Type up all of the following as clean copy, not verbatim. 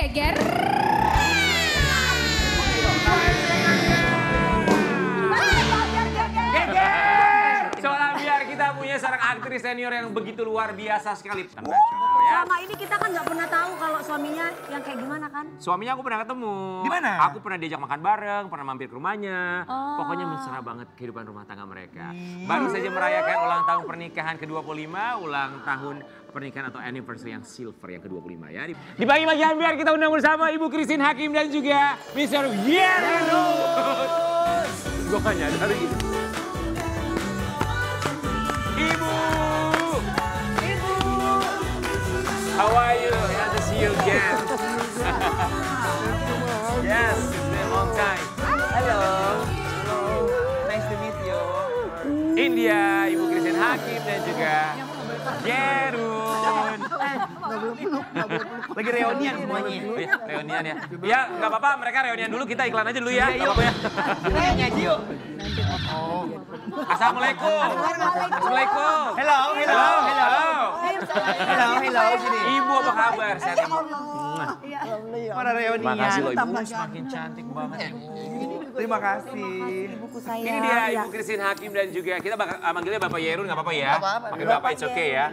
Geger. Soalnya biar kita punya seorang aktris senior yang begitu luar biasa sekali. Selama ini kita kan nggak pernah tahu kalau suaminya yang kayak gimana kan? Suaminya aku pernah ketemu. Di mana? Aku pernah diajak makan bareng, pernah mampir ke rumahnya. Pokoknya mesra banget kehidupan rumah tangga mereka. Baru saja merayakan ulang tahun pernikahan ke-25, ulang tahun pernikahan atau anniversary yang silver yang ke-25 ya. Di pagi-pagian biar kita undang bersama Ibu Christine Hakim dan juga Mr. Yerno. Gue gak nyadar gitu. Ibu! How are you? Nice to see you again. Yes, it's been a long time. Hello. Nice to meet you. India, Ibu Christine Hakim dan juga Gerun. Lagi reunian semuanya. Reunian ya. Ya nggak apa-apa, mereka reunian dulu, kita iklan aja dulu ya. Iya, yuk. Ya. Reunian aja yuk. Assalamualaikum. Assalamualaikum. Hello, hello, hello. Halo. Hello, sini. Ibu apa kabar? Sehat Ibu? Mana reunian? Makasih loh Ibu, semakin cantik banget Ibu. Terima kasih. Ibuku saya. Ini dia Ibu Christine Hakim dan juga kita bakal manggilnya Bapak Yerun, nggak apa-apa ya? Manggil Bapak, it's okay ya.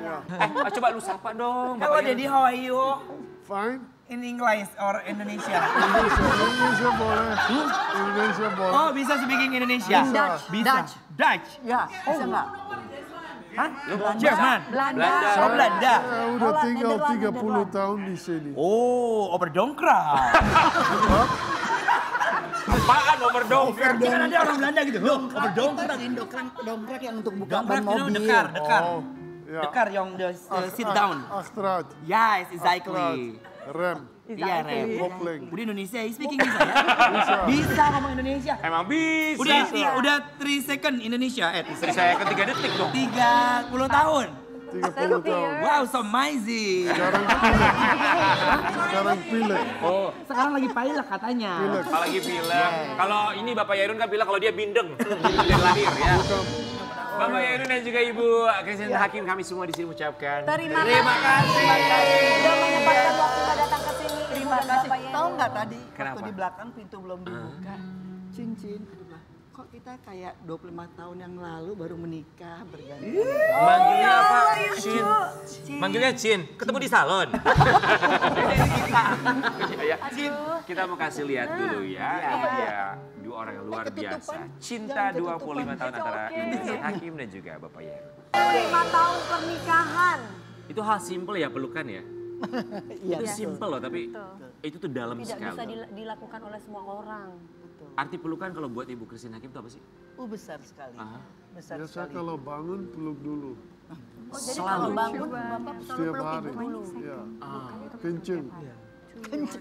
Coba lu sapa dong. Hello, Daddy, how are you? Fine. In English or Indonesia? Indonesia boleh. Indonesia boleh. Oh, bisa speaking Indonesia? Dutch. Bisa. Dutch? Ya, bisa nggak? Hah? Jerman? Belanda. Oh, Belanda. Saya udah tinggal 30 tahun di sini. Oh, overdongkrak. Apaan overdongkrak? Kan ada orang Belanda gitu. Loh, overdongkrak. Dongkrak yang untuk buka Dongkrak, ban you know, mobil. dekar, dekar. Oh, ya. Dekar yang sit down. Achteruit. Yes, exactly. Rem. Iya, Rem. Kopling. Udah Indonesia, speaking bisa ya? Bisa ngomong Indonesia. Emang bisa. Udah 3 second Indonesia. Istri saya ke 3 detik dong. 30 tahun. 30 tahun. Wow, so amazing. Sekarang pilek. Oh, Sekarang lagi pilek katanya. Pilek. apalagi bilang. Kalau ini Bapak Yerun kan bilang kalau dia bindeng. Dari lahir ya. Bapak Yerun dan juga Ibu Christine Hakim, kami semua di sini mengucapkan Terima kasih. Sudah menyempatkan waktu datang ke sini. Terima kasih. Tahu nggak tadi Kenapa? waktu di belakang pintu belum dibuka, cincin. Kok kita kayak 25 tahun yang lalu baru menikah berganti. Manggilnya apa? Cin. Manggilnya Cin. Ketemu di salon. Kita mau kasih lihat dulu ya. Ini dia dua orang yang luar biasa. Cinta 25 tahun antara Ibu Christine Hakim dan juga Bapak Yerun. 5 tahun pernikahan. Itu hal simple ya pelukan ya. Iya. Itu simple loh tapi itu tuh dalam Tidak bisa sekali. dilakukan oleh semua orang. Arti pelukan kalau buat Ibu Christine Hakim itu apa sih? Besar sekali. Besar Biasa sekali. kalau bangun peluk dulu. Oh, jadi Selalu. kalau bangun Bapak selalu Setiap peluk hari. ibu dulu. Ya. Kenceng.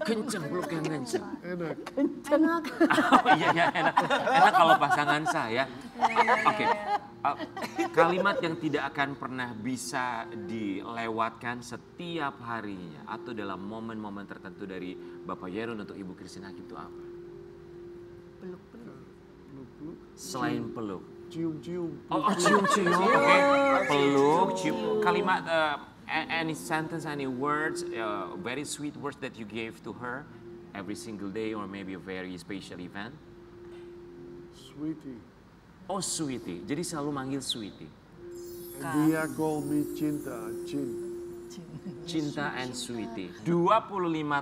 Kenceng peluk yang kenceng. Enak. Enak. Oh iya ya enak. Enak kalau pasangan saya. Oke. Kalimat yang tidak akan pernah bisa dilewatkan setiap harinya atau dalam momen-momen tertentu dari Bapak Yerun untuk Ibu Christine Hakim itu apa? Peluk-peluk. Selain peluk. Cium-cium. Oh, cium-cium. Oke. Peluk, cium. Kalimat any sentence, any words, very sweet words that you gave to her every single day or maybe a very special event. Sweetie. Oh, sweetie. Jadi selalu manggil sweetie. And dia call me Cinta. Cin. Cinta and sweetie. 25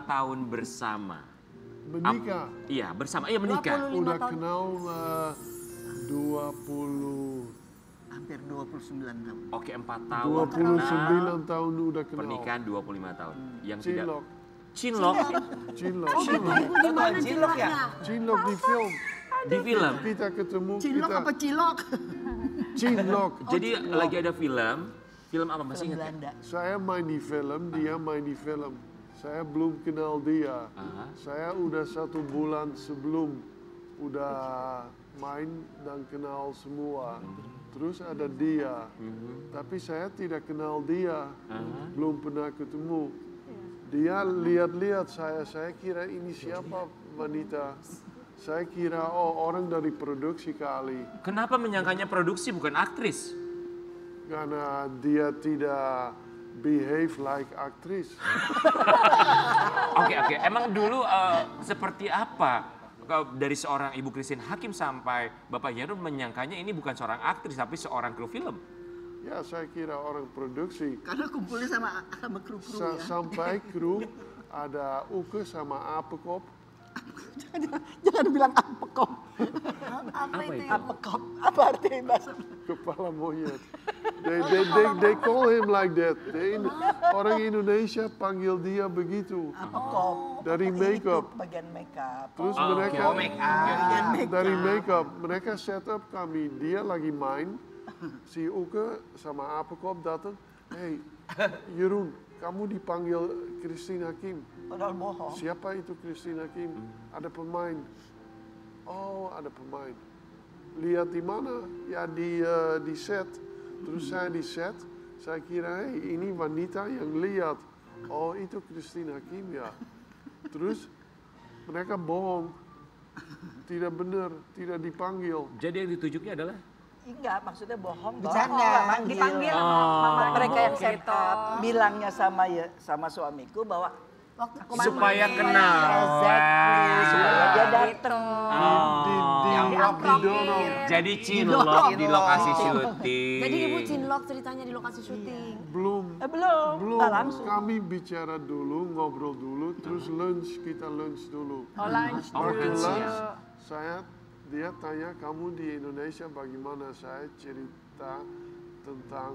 tahun bersama. Menikah. Iya, bersama. Iya, menikah. Udah kenal 20. Hampir 29 tahun. Oke, 4 tahun. 29 tahun udah kenal. Pernikahan 25 tahun. Yang tidak Cinlok. Cinlok Cinlok. Di mana Cilok ya? Cinlok di film. di film. Kita ketemu Cilok kita. apa cilok? Cinlok. Jadi lagi ada film. Film apa masih ingat? Belanda. Saya main di film, dia main di film. Saya belum kenal dia. Saya udah 1 bulan sebelum udah main dan kenal semua. Terus ada dia, tapi saya tidak kenal dia, belum pernah ketemu. Dia lihat-lihat saya kira ini siapa wanita. Saya kira orang dari produksi kali. Kenapa menyangkanya produksi bukan aktris? Karena dia tidak behave like aktris. Oke. Emang dulu seperti apa dari seorang Ibu Christine Hakim sampai Bapak Yairun menyangkanya ini bukan seorang aktris tapi seorang kru film? Ya, saya kira orang produksi. Karena kumpulnya sama kru-kru ya. Sampai kru ada Uke sama Apekop. Jangan bilang apekop. Apa itu? Apekop. Apa artinya bahasa? Kepala monyet. They call him like that. Orang Indonesia panggil dia begitu. Apekop. Dari make-up. Bagian make-up. Terus mereka dari make-up, mereka set up kami. Dia lagi main, si Uke sama Apekop datang. Hey, Jeroen, kamu dipanggil Christine Hakim. Padahal bohong. Siapa itu Christine Hakim? Ada pemain. Oh, ada pemain. Lihat di mana? Ya di set. Terus saya di set, saya kira, hey, ini wanita yang lihat. Oh, itu Christine Hakim ya. Terus mereka bohong. Tidak benar, tidak dipanggil. Jadi yang ditunjuknya adalah? Enggak, maksudnya bohong. Bercanda. Dipanggil sama Mereka yang set up bilangnya sama suamiku bahwa waktu Supaya kenal. supaya dia datang. Didorong. Jadi cinlok di lokasi syuting. Jadi ibu cinlok ceritanya di lokasi syuting. Belum. Belum. Belum, Langsung. kami bicara dulu, ngobrol dulu, terus kita lunch dulu. Lunch. Waktu lunch, dia tanya, kamu di Indonesia bagaimana? Saya cerita tentang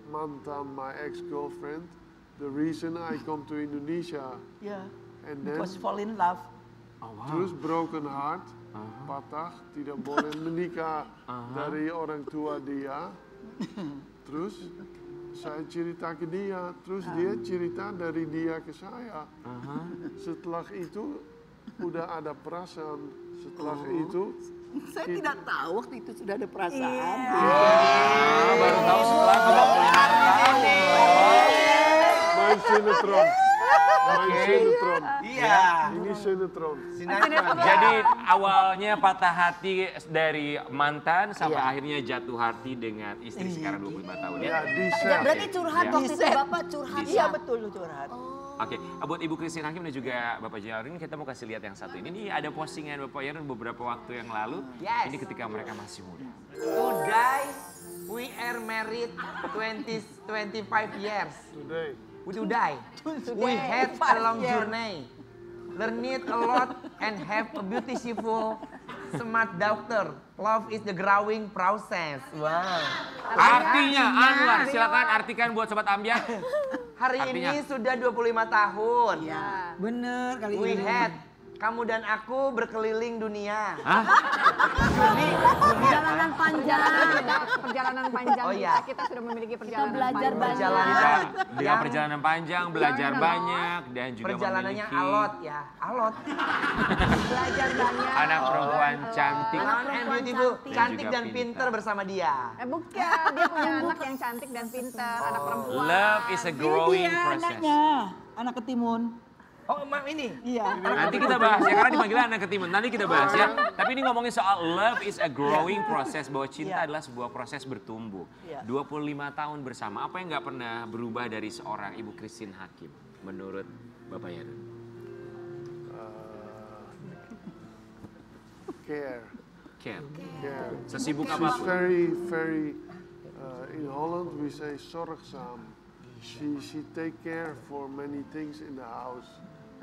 mantan my ex-girlfriend. The reason I come to Indonesia. Ya. And then, Because fall in love. terus broken heart, patah, tidak boleh menikah dari orang tua dia. Terus saya cerita ke dia, terus dia cerita dari dia ke saya. Setelah itu udah ada perasaan. Setelah itu Saya tidak tahu waktu itu sudah ada perasaan. Baru tahu setelah 25 tahun. main sinetron. Main sinetron. Iya. Ini sinetron. Jadi awalnya patah hati dari mantan sampai akhirnya jatuh hati dengan istri sekarang 25 tahun ya. Ya, di set. Berarti curhat waktu itu Di Bapak curhat Iya ya? betul curhat. Oke, buat Ibu Christine Hakim dan juga Bapak Yairun, kita mau kasih lihat yang satu ini. Nih ada postingan Bapak Yairun beberapa waktu yang lalu. Yes. Ini ketika mereka masih muda. Today we are married 25 years. Today. Today we had a long journey. Learned a lot and have a beautiful smart daughter. Love is the growing process. Wow. Artinya, Anwar, silakan artikan buat Sobat Ambiar. Hari Artinya? ini sudah 25 tahun. Bener kali We ini. had kamu dan aku berkeliling dunia. Hah? Perjalanan panjang. Perjalanan panjang Oh, iya. kita sudah memiliki Kita perjalanan belajar panjang. banyak. Perjalanan Dengan yang perjalanan panjang, belajar banyak, dan juga perjalanannya memiliki alot ya, alot. Belajar banyak. anak perempuan cantik. Anak And perempuan beautiful, cantik. cantik juga dan pinter bersama dia. Bukan, dia punya anak yang cantik dan pintar, anak perempuan. Love is a growing process. Anaknya, anak ketimun. Oh, Mak ini. Iya. Nanti kita bahas ya, karena dipanggil anak ketimun. Nanti kita bahas ya. Tapi ini ngomongin soal love is a growing process. Bahwa cinta adalah sebuah proses bertumbuh. 25 tahun bersama, apa yang nggak pernah berubah dari seorang Ibu Christine Hakim menurut Bapak Yairun? Care. Care. Care. Sesibuk She's apapun. very, in Holland we say zorgzaam. She take care for many things in the house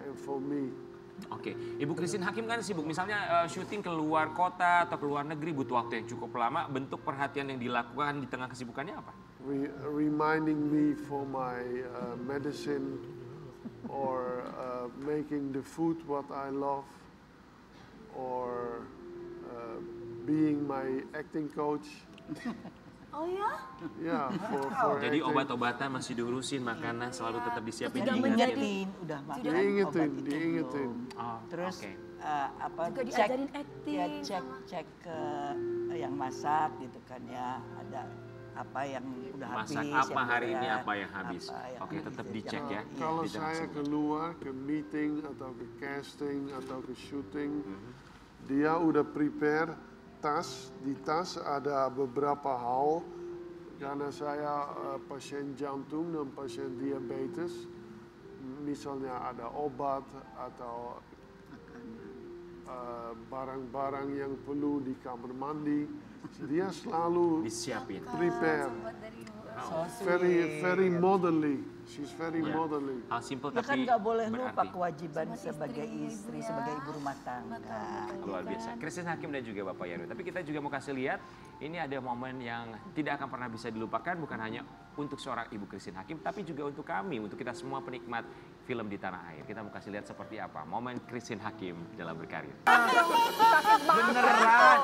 and for me. Oke, Ibu Christine Hakim kan sibuk. Misalnya syuting keluar kota atau keluar negeri butuh waktu yang cukup lama. Bentuk perhatian yang dilakukan di tengah kesibukannya apa? Reminding me for my medicine or making the food what I love or being my acting coach. Oh ya? Yeah, for Jadi acting. obat-obatan masih diurusin, makanan selalu tetap disiapin. Tidak diingetin. menjadi- Udah makan Diingetin, obat itu diingetin. belum. Oh, Terus oke. apa Juga cek diajarin acting ya sama- cek ke yang masak gitu kan ya, ada apa yang udah Masak habis apa yang hari ini, udah- apa yang habis. apa yang Oke, habis tetap gitu. dicek ya. Kalau Di tengah saya kesibukan. keluar ke meeting atau ke casting atau ke syuting, dia udah prepare tas. Di tas ada beberapa hal Karena saya pasien jantung dan pasien diabetes, misalnya ada obat atau barang-barang yang perlu di kamar mandi, dia selalu Disiapin. prepare. Very motherly. She's very motherly. Hal simple Ya kan tapi nggak boleh lupa berarti. kewajiban sebagai istri, sebagai ibu rumah tangga. Luar biasa. Christine Hakim dan juga Bapak Yarwi. Tapi kita juga mau kasih lihat, ini ada momen yang tidak akan pernah bisa dilupakan, bukan hanya untuk seorang Ibu Christine Hakim, tapi juga untuk kami, untuk kita semua penikmat film di tanah air. Kita mau kasih lihat seperti apa momen Christine Hakim dalam berkarir. Beneran.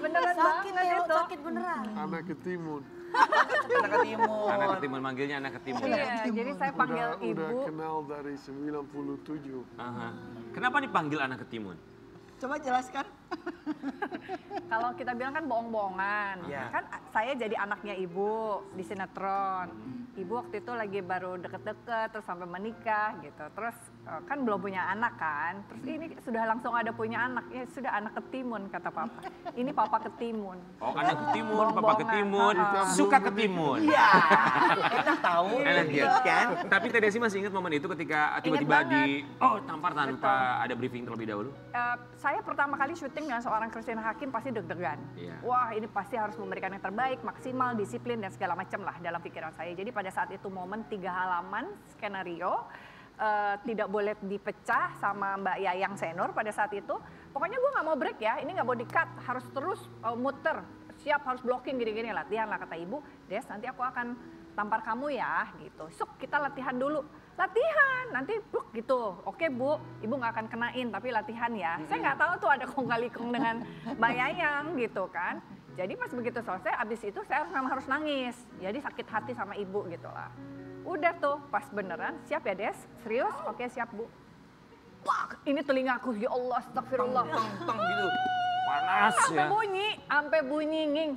Beneran Sakit banget ya, itu. sakit beneran. Anak ketimun. Anak ketimun. Anak ketimun, manggilnya anak ketimun. Iya, jadi saya panggil Udah ibu. kenal dari 97. Aha. Kenapa dipanggil anak ketimun? Coba jelaskan. Kalau kita bilang kan bohong-bohongan. Iya. Kan saya jadi anaknya ibu di sinetron. Ibu waktu itu lagi baru deket-deket, terus sampai menikah gitu. Terus kan belum punya anak kan. Terus ini sudah langsung ada punya anak. Ya sudah anak ketimun kata papa. Ini papa ketimun. Oh, anak ketimun, Papa Bohong-bohongan. ketimun, suka ketimun. Iya. Enak tahu. Enak ya. Kan? Tapi Teh Desi masih ingat momen itu ketika tiba-tiba banget. tampar tanpa ada briefing terlebih dahulu? Saya pertama kali syuting dengan seorang Christine Hakim pasti deg-degan. Iya. Wah ini pasti harus memberikan yang terbaik, maksimal, disiplin dan segala macam lah dalam pikiran saya. Jadi pada saat itu momen 3 halaman skenario, tidak boleh dipecah sama Mbak Yayang Senur pada saat itu. Pokoknya gue nggak mau break ya, ini nggak mau di-cut, harus terus muter. Siap harus blocking gini-gini, latihan lah kata ibu. Des nanti aku akan tampar kamu ya gitu. Suk kita latihan dulu. Latihan, nanti bruk gitu. Oke bu, ibu nggak akan kenain tapi latihan ya. Saya nggak tahu tuh ada kong kali kong dengan Mbak Yayang gitu kan. Jadi pas begitu selesai, abis itu saya harus nangis. Jadi sakit hati sama ibu gitu lah. Udah tuh pas beneran, siap ya Des? Serius? Oke siap bu. Pak, ini telingaku, ya Allah, astagfirullah. Tong gitu. Panas ya. Sampai bunyi nging.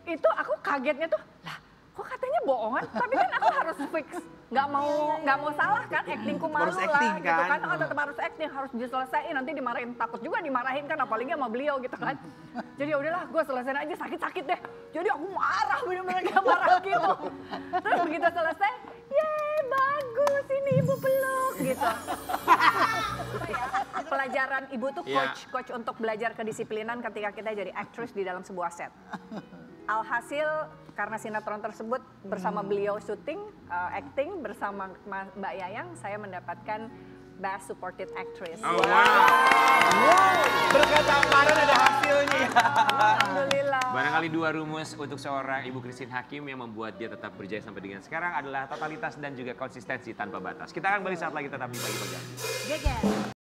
Itu aku kagetnya tuh, lah kok katanya bohongan, tapi kan aku harus fix. Nggak mau salah kan, actingku malu Harus lah acting, gitu kan? kan. Tetap harus acting, harus diselesaiin, nanti dimarahin. Takut juga dimarahin kan, apalagi sama beliau gitu kan. Jadi ya udahlah, gue selesaiin aja, sakit-sakit deh. Jadi aku marah, bener-bener kayak marah gitu. Terus begitu selesai, yeay bagus, ini ibu peluk gitu. Pelajaran ibu tuh coach untuk belajar kedisiplinan ketika kita jadi aktris di dalam sebuah set. Alhasil karena sinetron tersebut bersama beliau syuting, acting bersama Mbak Yayang, saya mendapatkan Best Supported Actress. Oh, wow. Berkat tamparan ada hasilnya. Alhamdulillah. Barangkali 2 rumus untuk seorang Ibu Christine Hakim yang membuat dia tetap berjaya sampai dengan sekarang adalah totalitas dan juga konsistensi tanpa batas. Kita akan balik saat lagi tetap di Pagi Pagi. Geger.